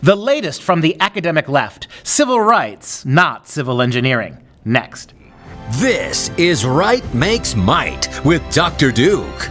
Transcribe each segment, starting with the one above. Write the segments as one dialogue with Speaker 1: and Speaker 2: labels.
Speaker 1: The latest from the academic left, civil rights, not civil engineering. Next.
Speaker 2: This is Right Makes Might with Dr. Duke.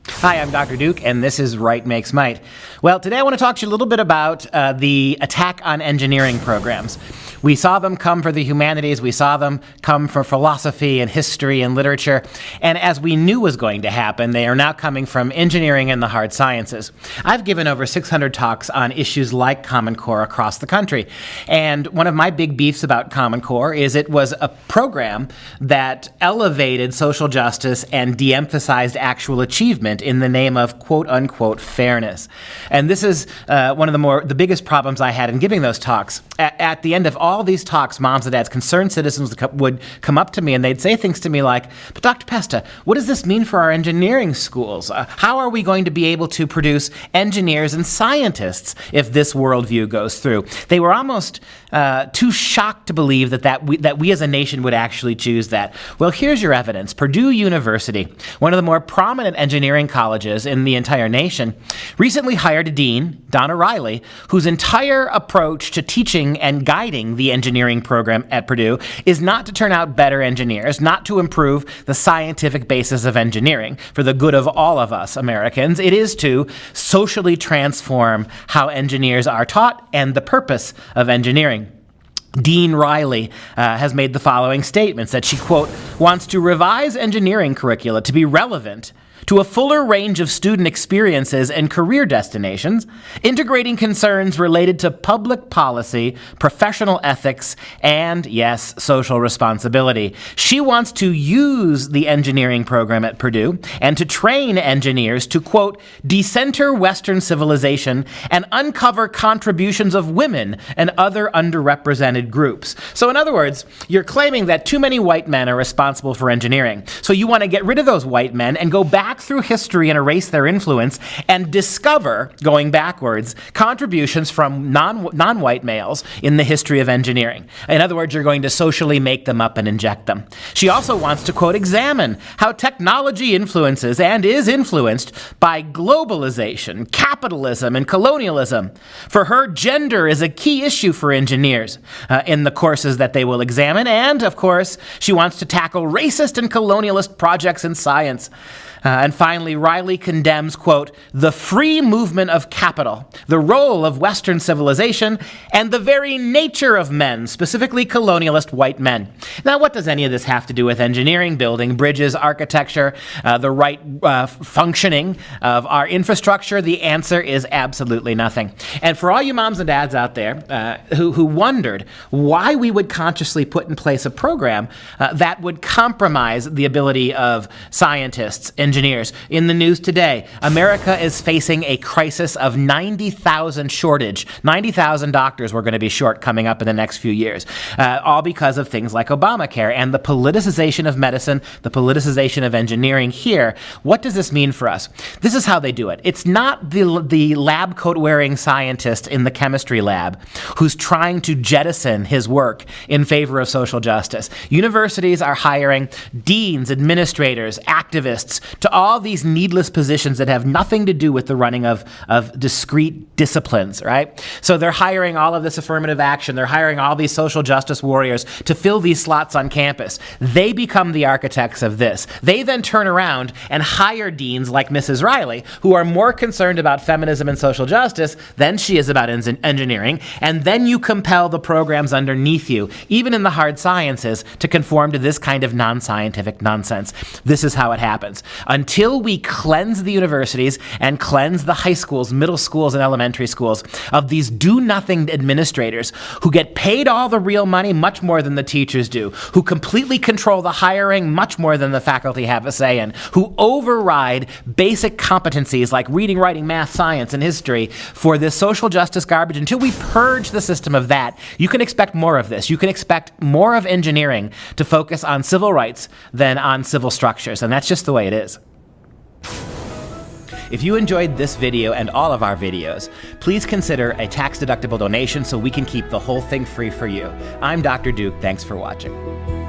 Speaker 1: Hi, I'm Dr. Duke, and this is Right Makes Might. Well, today I want to talk to you a little bit about the attack on engineering programs. We saw them come for the humanities, we saw them come for philosophy and history and literature, and as we knew was going to happen, they are now coming from engineering and the hard sciences. I've given over 600 talks on issues like Common Core across the country, and one of my big beefs about Common Core is it was a program that elevated social justice and de-emphasized actual achievement in the name of quote-unquote fairness. And this is one of the biggest problems I had in giving those talks. At the end of all these talks, moms and dads, concerned citizens would come up to me and they'd say things to me like, "But Dr. Pesta, what does this mean for our engineering schools? How are we going to be able to produce engineers and scientists if this worldview goes through?" They were almost too shocked to believe that we as a nation would actually choose that. Well, here's your evidence. Purdue University, one of the more prominent engineering colleges in the entire nation, recently hired a dean, Donna Riley, whose entire approach to teaching and guiding the engineering program at Purdue is not to turn out better engineers, not to improve the scientific basis of engineering for the good of all of us Americans. It is to socially transform how engineers are taught and the purpose of engineering. Dean Riley has made the following statements that she, quote, wants to revise engineering curricula to be relevant to a fuller range of student experiences and career destinations, integrating concerns related to public policy, professional ethics, and, yes, social responsibility. She wants to use the engineering program at Purdue and to train engineers to, quote, decenter Western civilization and uncover contributions of women and other underrepresented groups. So in other words, you're claiming that too many white men are responsible for engineering. So you want to get rid of those white men and go back through history and erase their influence and discover, going backwards, contributions from non-white males in the history of engineering. In other words, you're going to socially make them up and inject them. She also wants to, quote, examine how technology influences and is influenced by globalization, capitalism, and colonialism. For her, gender is a key issue for engineers in the courses that they will examine. And, of course, she wants to tackle racist and colonialist projects in science. And finally, Riley condemns, quote, the free movement of capital, the role of Western civilization, and the very nature of men, specifically colonialist white men. Now, what does any of this have to do with engineering, building bridges, architecture, the right functioning of our infrastructure? The answer is absolutely nothing. And for all you moms and dads out there who wondered why we would consciously put in place a program that would compromise the ability of scientists, engineers. In the news today, America is facing a crisis of 90,000 shortage. 90,000 doctors we're going to be short coming up in the next few years, all because of things like Obamacare and the politicization of medicine, the politicization of engineering here. What does this mean for us? This is how they do it. It's not the lab coat-wearing scientist in the chemistry lab who's trying to jettison his work in favor of social justice. Universities are hiring deans, administrators, activists to all these needless positions that have nothing to do with the running of discrete disciplines, right? So they're hiring all of this affirmative action. They're hiring all these social justice warriors to fill these slots on campus. They become the architects of this. They then turn around and hire deans like Mrs. Riley, who are more concerned about feminism and social justice than she is about engineering, and then you compel the programs underneath you, even in the hard sciences, to conform to this kind of non-scientific nonsense. This is how it happens. Until we cleanse the universities and cleanse the high schools, middle schools, and elementary schools of these do-nothing administrators who get paid all the real money, much more than the teachers do, who completely control the hiring much more than the faculty have a say in, who override basic competencies like reading, writing, math, science, and history for this social justice garbage. Until we purge the system of that, you can expect more of this. You can expect more of engineering to focus on civil rights than on civil structures, and that's just the way it is. If you enjoyed this video and all of our videos, please consider a tax-deductible donation so we can keep the whole thing free for you. I'm Dr. Duke. Thanks for watching.